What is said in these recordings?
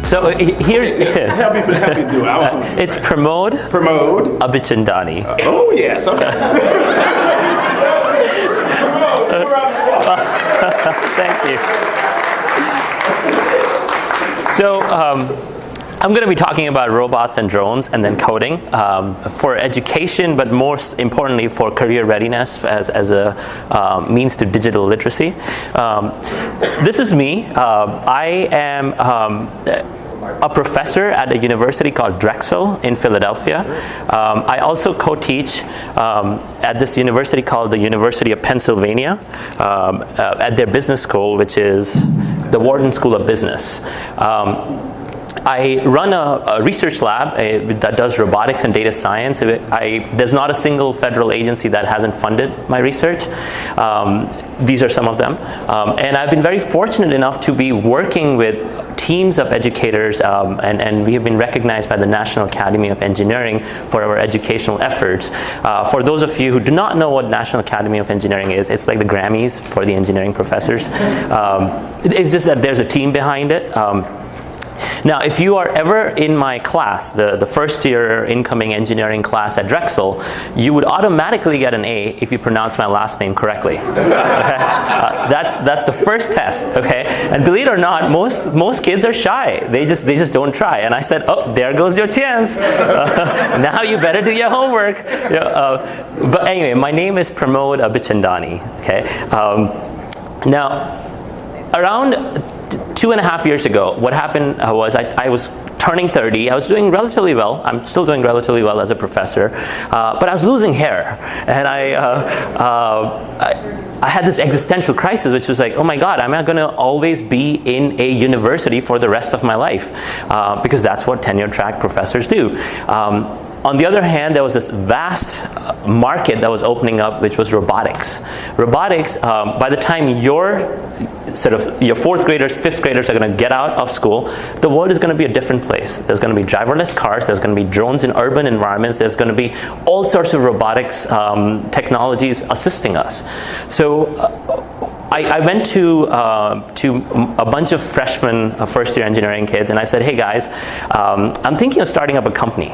So here's help me do it. It's Pramod Abichandani. Oh yes, okay. Thank you. So I'm going to be talking about robots and drones and then coding for education, but most importantly for career readiness as a means to digital literacy. This is me. I am a professor at a university called Drexel in Philadelphia. I also co-teach at this university called the University of Pennsylvania at their business school, which is the Wharton School of Business. I run a research lab that does robotics and data science. There's not a single federal agency that hasn't funded my research. These are some of them. And I've been very fortunate enough to be working with teams of educators, and we have been recognized by the National Academy of Engineering for our educational efforts. For those of you who do not know what National Academy of Engineering is, it's like the Grammys for the engineering professors. It's just that there's a team behind it. Now, if you are ever in my class, the first year incoming engineering class at Drexel, you would automatically get an A if you pronounce my last name correctly. Okay? That's the first test. Okay, and believe it or not, most kids are shy. They just don't try. And I said, oh, there goes your chance. Now you better do your homework. But anyway, my name is Pramod Abichandani. Okay, now around 2.5 years ago, what happened was I was turning 30. I was doing relatively well. I'm still doing relatively well as a professor, but I was losing hair, and I had this existential crisis, which was like, oh my God, am I going to always be in a university for the rest of my life? Because that's what tenure-track professors do. On the other hand, there was this vast market that was opening up, which was robotics. Robotics, by the time your fourth graders, fifth graders are going to get out of school, the world is going to be a different place. There's going to be driverless cars, there's going to be drones in urban environments, there's going to be all sorts of robotics technologies assisting us. So I went to a bunch of freshmen, first-year engineering kids, and I said, hey guys, I'm thinking of starting up a company.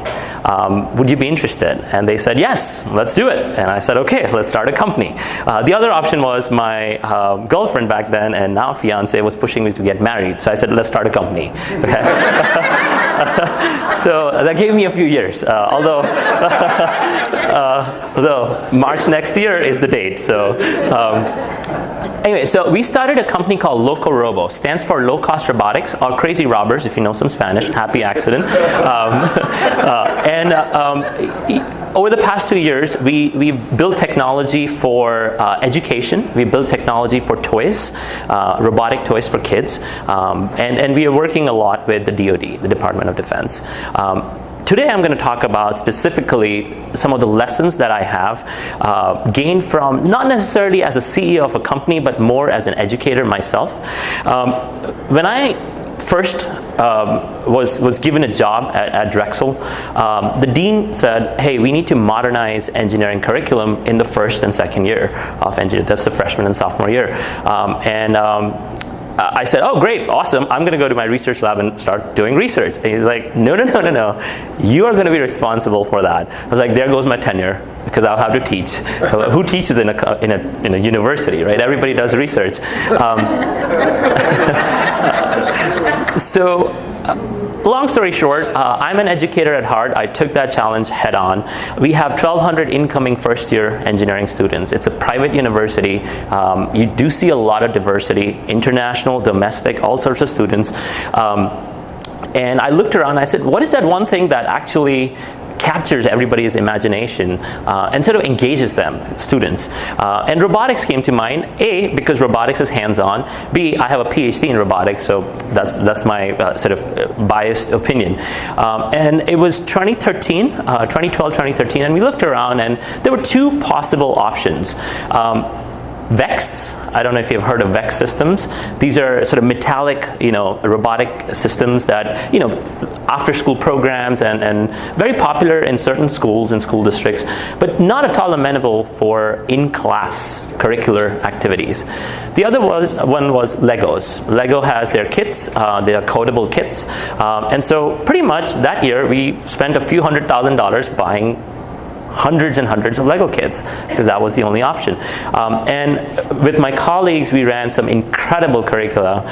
Would you be interested? And they said, yes, let's do it. And I said, okay, let's start a company. The other option was my girlfriend back then, and now fiance, was pushing me to get married. So I said, let's start a company. Okay? So that gave me a few years, although March next year is the date. So anyway, so we started a company called Loco Robo. Stands for Low Cost Robotics, or Crazy Robbers, if you know some Spanish. Happy accident. Over the past 2 years, we built technology for education. We built technology for toys, robotic toys for kids, and we are working a lot with the DoD, the Department of Defense. Today I'm going to talk about specifically some of the lessons that I have gained from, not necessarily as a CEO of a company, but more as an educator myself. When I first was given a job at Drexel, the dean said, hey, we need to modernize engineering curriculum in the first and second year of engineering. That's the freshman and sophomore year. I said, oh, great, awesome. I'm going to go to my research lab and start doing research. And he's like, no. You are going to be responsible for that. I was like, there goes my tenure, because I'll have to teach. Who teaches in a university, right? Everybody does research. So long story short, I'm an educator at heart. I took that challenge head on. We have 1,200 incoming first-year engineering students. It's a private university. You do see a lot of diversity, international, domestic, all sorts of students. And I looked around and I said, what is that one thing that actually captures everybody's imagination and sort of engages them, students. And robotics came to mind, A, because robotics is hands-on, B, I have a PhD in robotics, so that's my sort of biased opinion. And it was 2013, 2012, 2013, and we looked around and there were two possible options. VEX, I don't know if you've heard of VEX systems. These are sort of metallic, robotic systems that, after-school programs and very popular in certain schools and school districts, but not at all amenable for in-class curricular activities. The other one was Legos. Lego has their kits, their codable kits, and so pretty much that year we spent a few $100,000 buying hundreds and hundreds of Lego kits because that was the only option. And with my colleagues, we ran some incredible curricula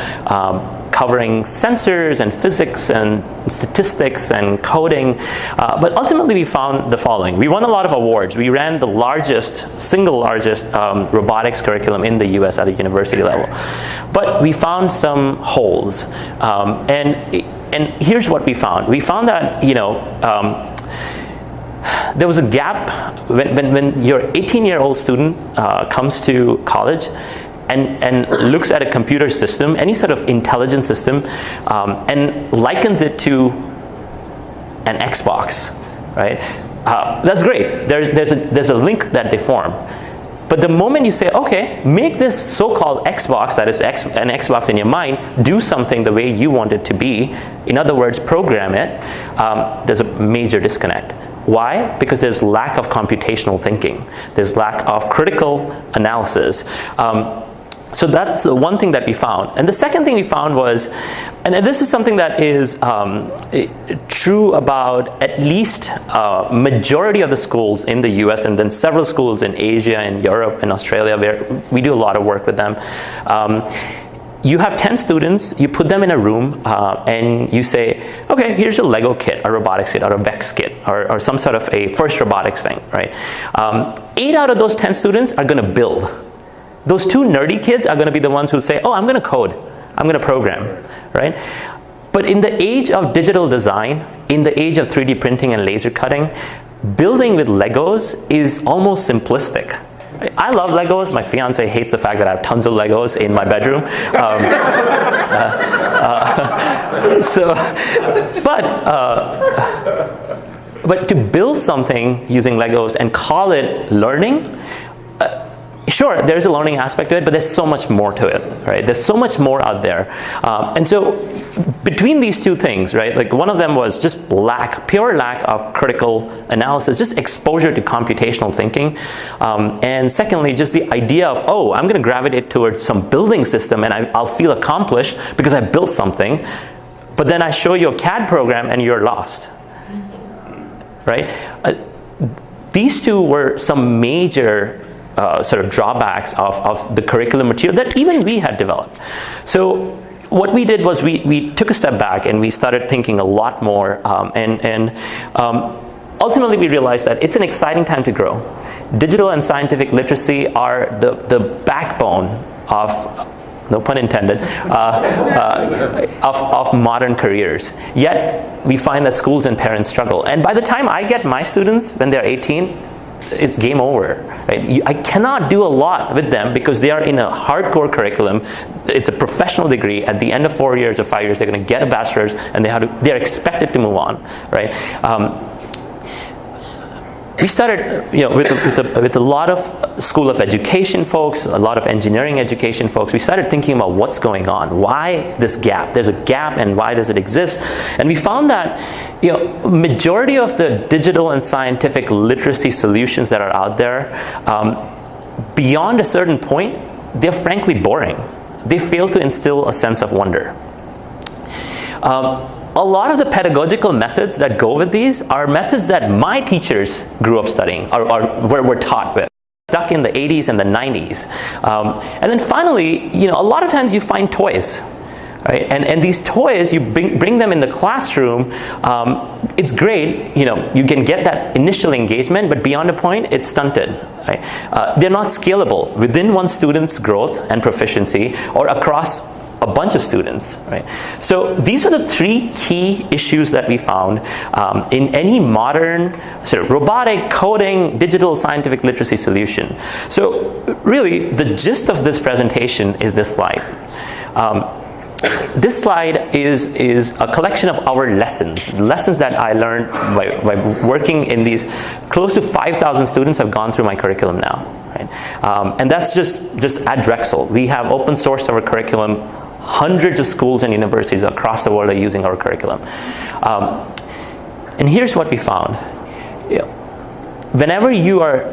covering sensors and physics and statistics and coding. But ultimately, we found the following. We won a lot of awards. We ran the single largest robotics curriculum in the US at a university level. But we found some holes. And here's what we found. We found that, there was a gap when your 18-year-old student comes to college and looks at a computer system, any sort of intelligent system, and likens it to an Xbox, right? That's great. There's a link that they form. But the moment you say, okay, make this so-called Xbox, that is an Xbox in your mind, do something the way you want it to be, in other words, program it, there's a major disconnect. Why? Because there's lack of computational thinking. There's lack of critical analysis. So that's the one thing that we found. And the second thing we found was, and this is something that is true about at least majority of the schools in the US and then several schools in Asia and Europe and Australia where we do a lot of work with them. You have 10 students, you put them in a room, and you say, okay, here's a Lego kit, a robotics kit, or a VEX kit, or some sort of a first robotics thing, right? 8 out of those 10 students are going to build. Those 2 nerdy kids are going to be the ones who say, oh, I'm going to code, I'm going to program, right? But in the age of digital design, in the age of 3D printing and laser cutting, building with Legos is almost simplistic. I love Legos. My fiance hates the fact that I have tons of Legos in my bedroom. But to build something using Legos and call it learning, sure, there's a learning aspect to it, but there's so much more to it, right? There's so much more out there. And so between these two things, right, like one of them was just pure lack of critical analysis, just exposure to computational thinking. And secondly, just the idea of, oh, I'm going to gravitate towards some building system and I'll feel accomplished because I built something. But then I show you a CAD program and you're lost, right? These two were some major sort of drawbacks of the curriculum material that even we had developed. So what we did was we took a step back and we started thinking a lot more, and ultimately we realized that it's an exciting time to grow. Digital and scientific literacy are the backbone of, no pun intended, of modern careers. Yet we find that schools and parents struggle. And by the time I get my students when they're 18, it's game over. Right? I cannot do a lot with them because they are in a hardcore curriculum. It's a professional degree. At the end of 4 years or 5 years, they're going to get a bachelor's, and they're expected to move on. Right? We started, with a lot of School of Education folks, a lot of engineering education folks. We started thinking about what's going on. Why this gap? There's a gap, and why does it exist? And we found that, majority of the digital and scientific literacy solutions that are out there, beyond a certain point, they're frankly boring. They fail to instill a sense of wonder. A lot of the pedagogical methods that go with these are methods that my teachers grew up studying or were taught with, stuck in the 80s and the 90s. And then finally, a lot of times you find toys. Right? And these toys, you bring them in the classroom, it's great, you can get that initial engagement, but beyond a point, it's stunted. Right? They're not scalable within one student's growth and proficiency or across a bunch of students. Right? So these are the 3 key issues that we found in any modern sort of robotic, coding, digital scientific literacy solution. So really, the gist of this presentation is this slide. This slide is a collection of our lessons that I learned by working in these. Close to 5,000 students have gone through my curriculum now. Right? And that's just at Drexel. We have open sourced our curriculum. Hundreds of schools and universities across the world are using our curriculum. And here's what we found. Whenever you are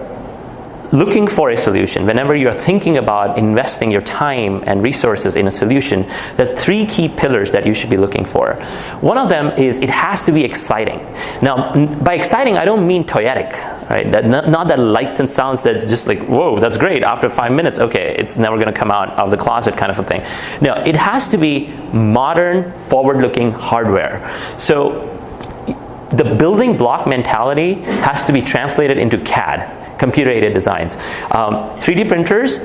looking for a solution, whenever you're thinking about investing your time and resources in a solution, there are 3 key pillars that you should be looking for. One of them is it has to be exciting. Now, by exciting, I don't mean toyetic, right? Not that lights and sounds that's just like, whoa, that's great. After 5 minutes, okay, it's never going to come out of the closet kind of a thing. No, it has to be modern, forward-looking hardware. So the building block mentality has to be translated into CAD. Computer-aided designs. 3D printers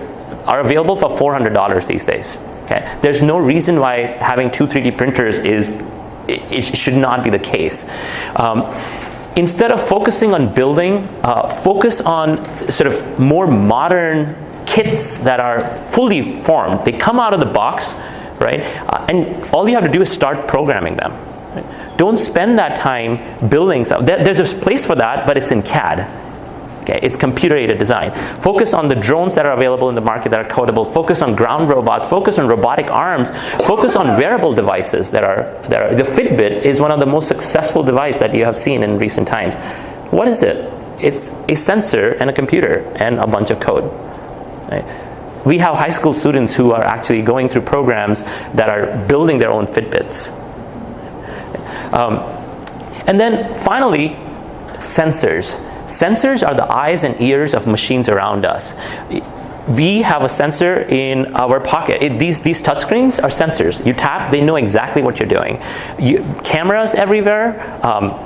are available for $400 these days. Okay, there's no reason why having 2 3D printers it should not be the case. Instead of focusing on building, focus on sort of more modern kits that are fully formed. They come out of the box, right? And all you have to do is start programming them. Right? Don't spend that time building stuff. There's a place for that, but it's in CAD. Okay, it's computer-aided design. Focus on the drones that are available in the market that are codable. Focus on ground robots. Focus on robotic arms. Focus on wearable devices that are. The Fitbit is one of the most successful devices that you have seen in recent times. What is it? It's a sensor and a computer and a bunch of code. Right? We have high school students who are actually going through programs that are building their own Fitbits. And then finally, sensors. Sensors are the eyes and ears of machines around us. We have a sensor in our pocket. These touchscreens are sensors. You tap, they know exactly what you're doing. Cameras everywhere,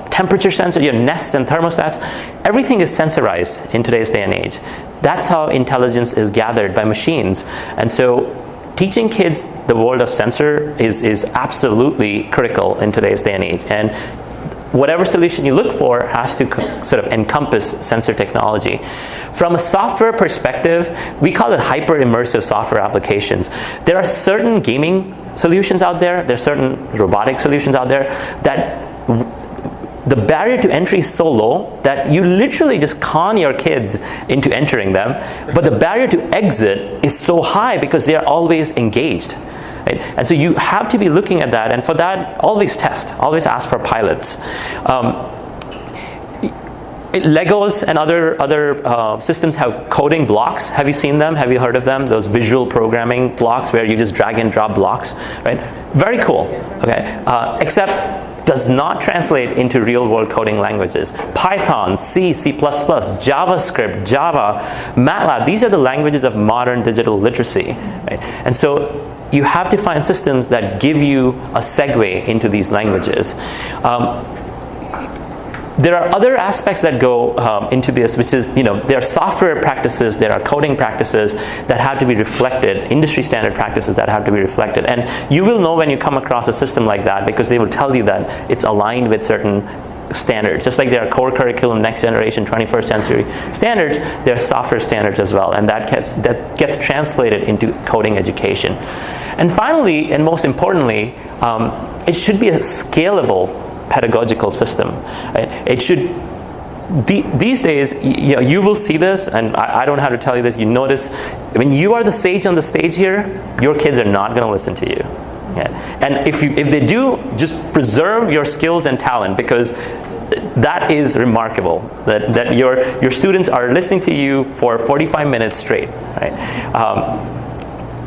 temperature sensors, your Nests and thermostats, everything is sensorized in today's day and age. That's how intelligence is gathered by machines. And so teaching kids the world of sensor is absolutely critical in today's day and age. And whatever solution you look for has to sort of encompass sensor technology. From a software perspective, we call it hyper-immersive software applications. There are certain gaming solutions out there, there are certain robotic solutions out there that the barrier to entry is so low that you literally just con your kids into entering them, but the barrier to exit is so high because they are always engaged. Right? And so you have to be looking at that, and for that, always test, always ask for pilots. Legos and other systems have coding blocks. Have you seen them? Have you heard of them? Those visual programming blocks where you just drag and drop blocks, right? Very cool. Okay, except does not translate into real-world coding languages. Python, C, C++, JavaScript, Java, MATLAB. These are the languages of modern digital literacy, right? And so you have to find systems that give you a segue into these languages. There are other aspects that go into this, which is, there are software practices, there are coding practices that have to be reflected, industry standard practices that have to be reflected. And you will know when you come across a system like that because they will tell you that it's aligned with certain standards. Just like there are core curriculum, next generation, 21st century standards, there are software standards as well. And that gets translated into coding education. And finally, and most importantly, it should be a scalable pedagogical system. It should be, these days, you will see this, and I don't have to tell you this, you notice when you are the sage on the stage here, your kids are not going to listen to you. Yeah. And if they do, just preserve your skills and talent, because that is remarkable, that your students are listening to you for 45 minutes straight. Right?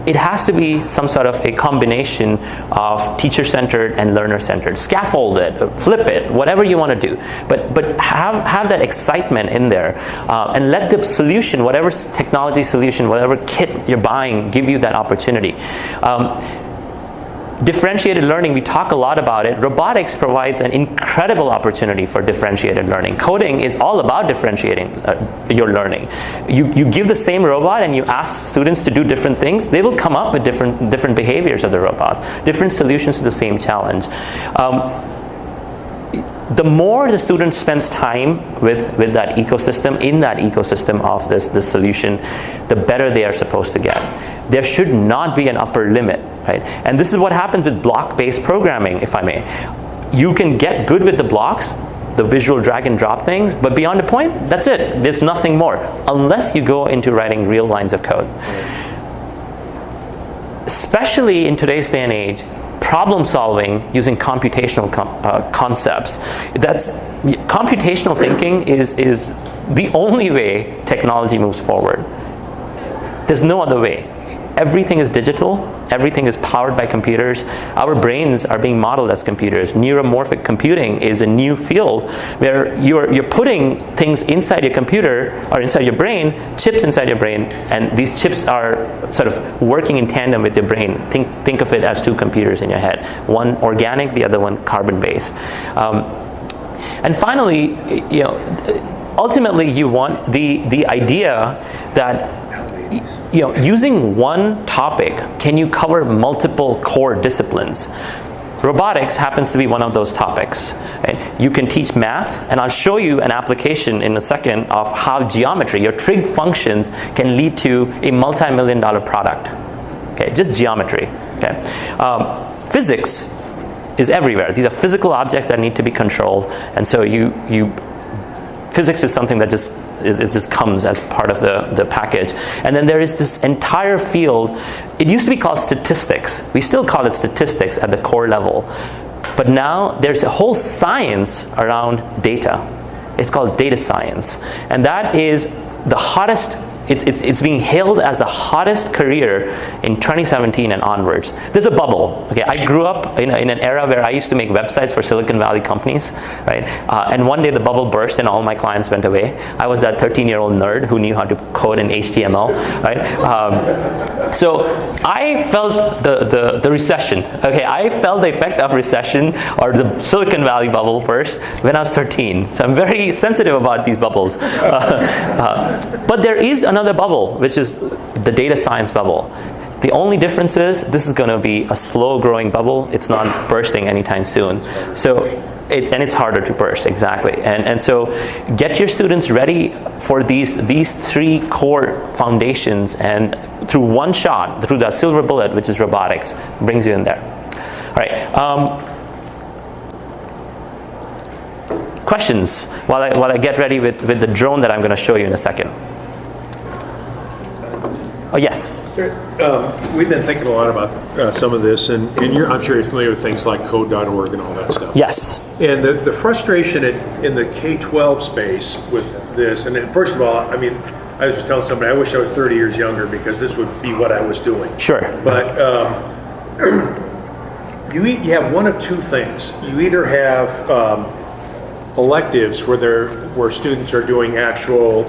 It has to be some sort of a combination of teacher-centered and learner-centered. Scaffold it, flip it, whatever you want to do. But have that excitement in there, and let the solution, whatever technology solution, whatever kit you're buying, give you that opportunity. Differentiated learning, we talk a lot about it. Robotics provides an incredible opportunity for differentiated learning. Coding is all about differentiating your learning. You give the same robot and you ask students to do different things, they will come up with different behaviors of the robot, different solutions to the same challenge. The more the student spends time with that ecosystem, in that ecosystem of this solution, the better they are supposed to get. There should not be an upper limit, right? And this is what happens with block-based programming, if I may. You can get good with the blocks, the visual drag and drop things, but beyond a point, that's it. There's nothing more, unless you go into writing real lines of code. Especially in today's day and age, problem solving using computational concepts. Computational thinking is the only way technology moves forward. There's no other way. Everything is digital. Everything is powered by computers. Our brains are being modeled as computers. Neuromorphic computing is a new field where you're putting things inside your computer or inside your brain, chips inside your brain, and these chips are sort of working in tandem with your brain. Think of it as two computers in your head. One organic, the other one carbon-based. And finally, ultimately you want the idea that using one topic, can you cover multiple core disciplines? Robotics happens to be one of those topics. Right? You can teach math, and I'll show you an application in a second of how geometry, your trig functions, can lead to a multi-million-dollar product. Okay, just geometry. Okay, physics is everywhere. These are physical objects that need to be controlled, and so physics is something that just comes as part of the package. And then there is this entire field. It used to be called statistics. We still call it statistics at the core level. But now there's a whole science around data. It's called data science. And that is the hottest. It's being hailed as the hottest career in 2017 and onwards. There's a bubble. Okay, I grew up in an era where I used to make websites for Silicon Valley companies, right? And one day the bubble burst and all my clients went away. I was that 13-year-old nerd who knew how to code in HTML, right? So I felt the recession. Okay, I felt the effect of recession or the Silicon Valley bubble burst when I was 13. So I'm very sensitive about these bubbles. But there is another bubble, which is the data science bubble. The only difference is this is going to be a slow-growing bubble. It's not bursting anytime soon. So it's harder to burst, exactly. And so get your students ready for these three core foundations, and through one shot, through that silver bullet, which is robotics, brings you in there. All right. Questions while I get ready with the drone that I'm going to show you in a second. Oh, yes. We've been thinking a lot about some of this, and I'm sure you're familiar with things like code.org and all that stuff. Yes. And the frustration in the K-12 space with this, and then, first of all, I mean, I was just telling somebody, I wish I was 30 years younger because this would be what I was doing. Sure. But you have one of two things. You either have electives where students are doing actual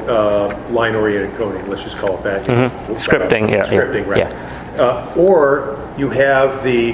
line-oriented coding, let's just call it that. Mm-hmm. Scripting, yeah. Scripting, right. Yeah. Or you have the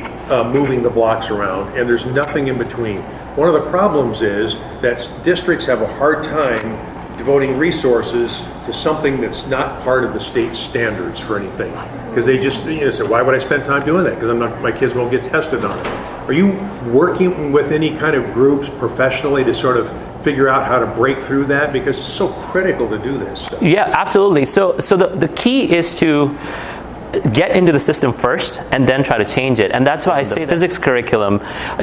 moving the blocks around, and there's nothing in between. One of the problems is that districts have a hard time devoting resources to something that's not part of the state standards for anything. Because they just say, why would I spend time doing that? Because my kids won't get tested on it. Are you working with any kind of groups professionally to sort of figure out how to break through that? Because it's so critical to do this stuff. Yeah, absolutely. So the key is to get into the system first and then try to change it. And that's why I say the physics curriculum,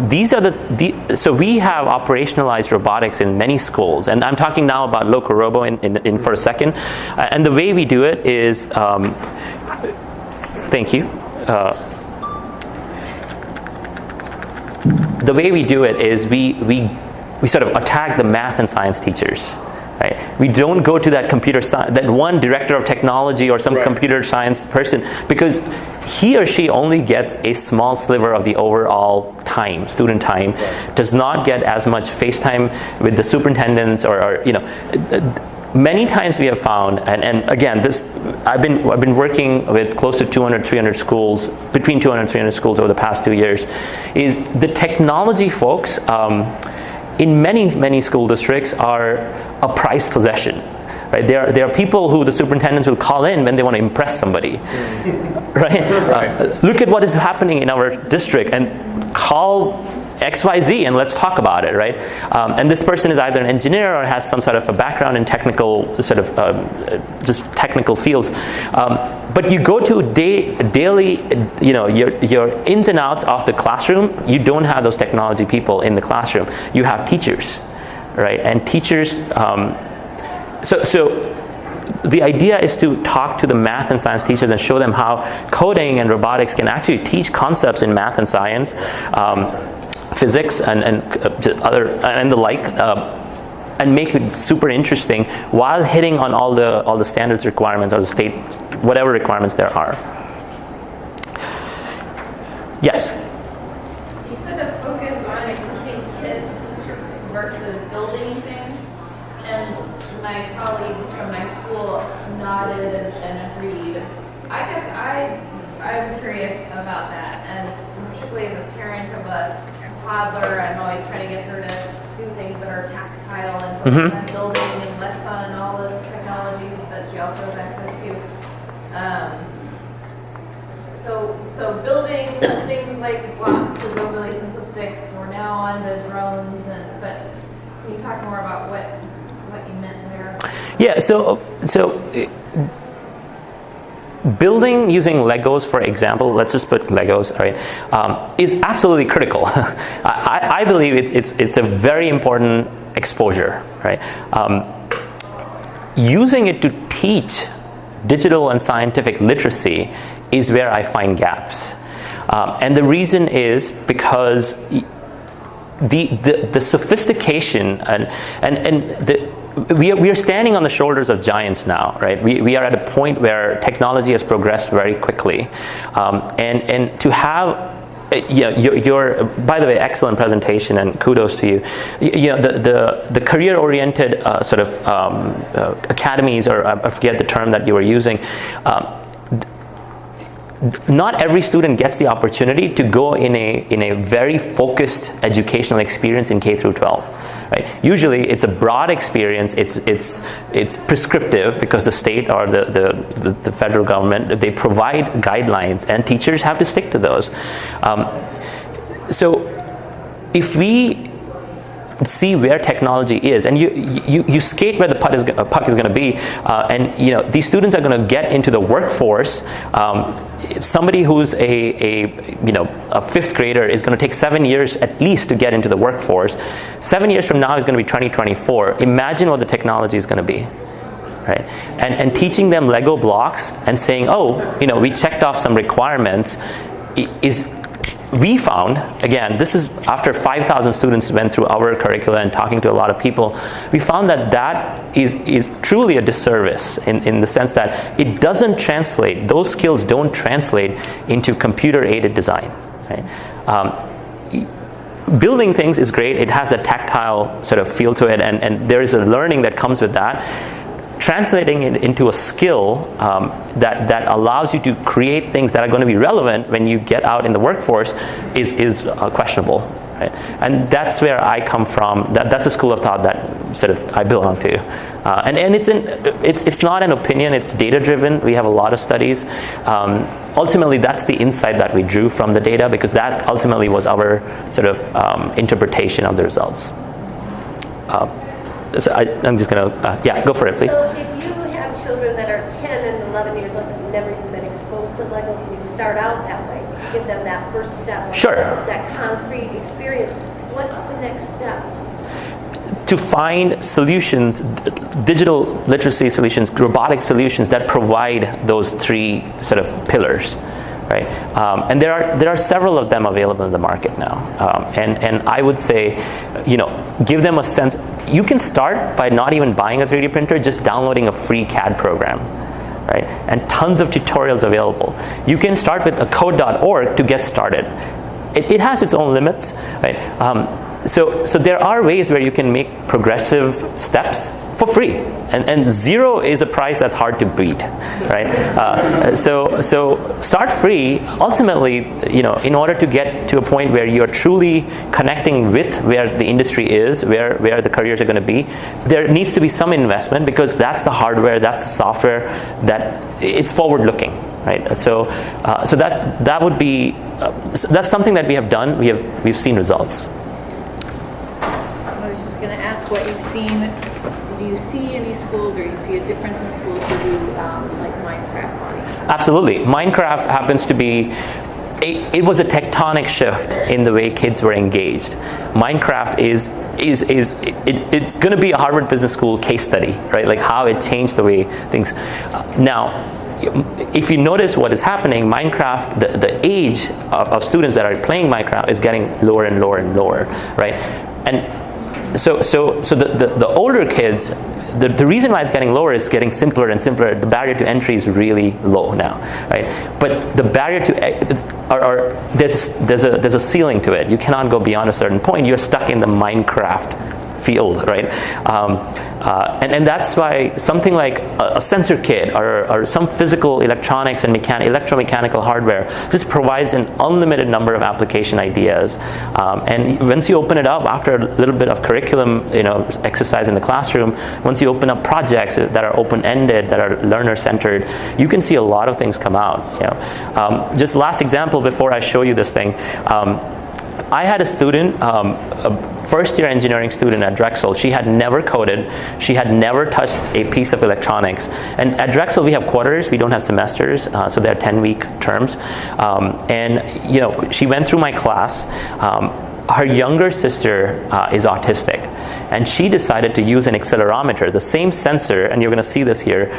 these are so we have operationalized robotics in many schools. And I'm talking now about Local Robo in for a second. And the way we do it is, thank you. The way we do it is we sort of attack the math and science teachers. Right? We don't go to that computer science, that one director of technology or some computer science person, because he or she only gets a small sliver of the overall time, student time, does not get as much face time with the superintendents or many times we have found, and again, I've been working with close to 200, 300 schools, between 200 and 300 schools over the past 2 years, is the technology folks in many school districts are a prized possession. Right? There are people who the superintendents will call in when they want to impress somebody. Right? Look at what is happening in our district and call XYZ and let's talk about it, right? And this person is either an engineer or has some sort of a background in technical, sort of just technical fields. But you go to daily, your ins and outs of the classroom, you don't have those technology people in the classroom. You have teachers, right? And teachers, so the idea is to talk to the math and science teachers and show them how coding and robotics can actually teach concepts in math and science, physics and other and the like, and make it super interesting while hitting on all the standards requirements or the state, whatever requirements there are. Yes? You said to focus on existing kits versus building things, and my colleagues from my school nodded and agreed. I guess I'm curious about that, as particularly as a parent of a toddler. I'm always trying to get her to do things that are tactile and focus on building and less on all the technologies that she also has access to. So building things like blocks is overly simplistic. We're now on to drones, but can you talk more about what you meant there? Yeah, so building using Legos, for example, let's just put Legos, right, is absolutely critical. I believe it's a very important exposure, right? Using it to teach digital and scientific literacy is where I find gaps. And the reason is because the sophistication we are standing on the shoulders of giants now, right? We are at a point where technology has progressed very quickly, and to have your by the way, excellent presentation and kudos to you. The career-oriented sort of academies, or I forget the term that you were using. Not every student gets the opportunity to go in a very focused educational experience in K through 12. Right? Usually, it's a broad experience. It's prescriptive because the state or the federal government, they provide guidelines, and teachers have to stick to those. So, if we see where technology is, and you skate where the puck is going to be, and these students are going to get into the workforce. Somebody who's a fifth grader is going to take 7 years at least to get into the workforce. 7 years from now is going to be 2024. Imagine what the technology is going to be, right? And teaching them Lego blocks and saying, we checked off some requirements is. We found, again, this is after 5,000 students went through our curricula and talking to a lot of people, we found that is truly a disservice in the sense that it doesn't translate, those skills don't translate into computer-aided design. Right? Building things is great, it has a tactile sort of feel to it, and there is a learning that comes with that. Translating it into a skill that allows you to create things that are going to be relevant when you get out in the workforce is questionable, right? And that's where I come from. That's a school of thought that sort of I belong to, and it's not an opinion. It's data driven. We have a lot of studies. Ultimately, that's the insight that we drew from the data, because that ultimately was our sort of interpretation of the results. So I'm just going to, go for it, please. So if you have children that are 10 and 11 years old and have never even been exposed to Legos, and you start out that way, give them that first step, sure, that concrete experience, what's the next step? To find solutions, digital literacy solutions, robotic solutions that provide those three sort of pillars. Right, and there are several of them available in the market now, and I would say, give them a sense. You can start by not even buying a 3D printer, just downloading a free CAD program, right? And tons of tutorials available. You can start with a code.org to get started. It has its own limits, right? So there are ways where you can make progressive steps for free, and zero is a price that's hard to beat, right? So start free. Ultimately, in order to get to a point where you're truly connecting with where the industry is, where the careers are going to be, there needs to be some investment, because that's the hardware, that's the software, that it's forward-looking, right? So that would be that's something that we have done. We've seen results. I was just going to ask what you've seen. Do you see any schools, or you see a difference in schools who do like Minecraft on? Absolutely. Minecraft happens to be, it was a tectonic shift in the way kids were engaged. Minecraft it's going to be a Harvard Business School case study, right? Like how it changed the way things. Now, if you notice what is happening, Minecraft, the age of students that are playing Minecraft is getting lower and lower and lower, right? And so the older kids, the reason why it's getting lower is getting simpler and simpler. The barrier to entry is really low now, right? But the barrier to there's a ceiling to it. You cannot go beyond a certain point. You're stuck in the Minecraft field, right? And that's why something like a sensor kit or some physical electronics and electromechanical hardware just provides an unlimited number of application ideas. And once you open it up, after a little bit of curriculum, exercise in the classroom, once you open up projects that are open-ended, that are learner-centered, you can see a lot of things come out. Just last example before I show you this thing. I had a student, a first-year engineering student at Drexel. She had never coded. She had never touched a piece of electronics. And at Drexel, we have quarters. We don't have semesters, so they're 10-week terms. And she went through my class. Her younger sister is autistic, and she decided to use an accelerometer, the same sensor, and you're going to see this here,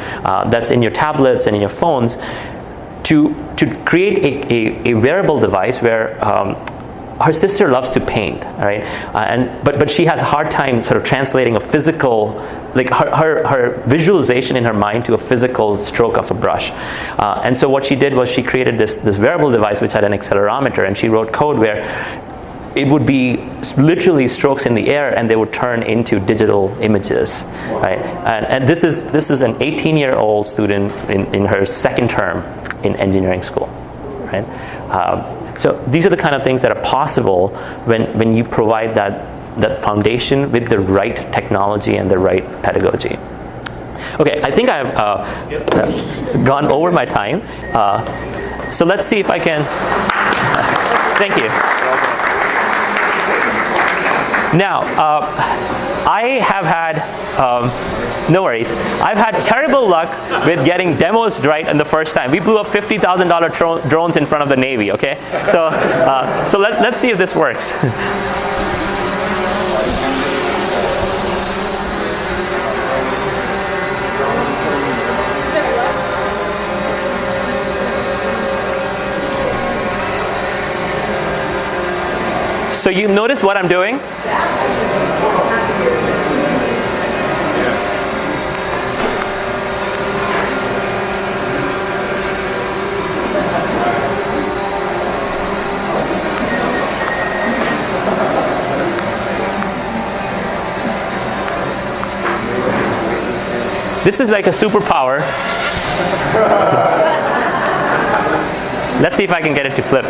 that's in your tablets and in your phones, to create a wearable device where her sister loves to paint, right? But she has a hard time sort of translating a physical, like her visualization in her mind to a physical stroke of a brush. And so what she did was she created this wearable device which had an accelerometer, and she wrote code where it would be literally strokes in the air, and they would turn into digital images, right? And this is an 18-year-old student in her second term in engineering school, right? So these are the kind of things that are possible when you provide that foundation with the right technology and the right pedagogy. Okay, I think I've gone over my time. So let's see if I can. Thank you. Now, I have had, no worries, I've had terrible luck with getting demos right in the first time. We blew up $50,000 drones in front of the Navy, okay? So let's see if this works. So you notice what I'm doing? This is like a superpower. Let's see if I can get it to flip.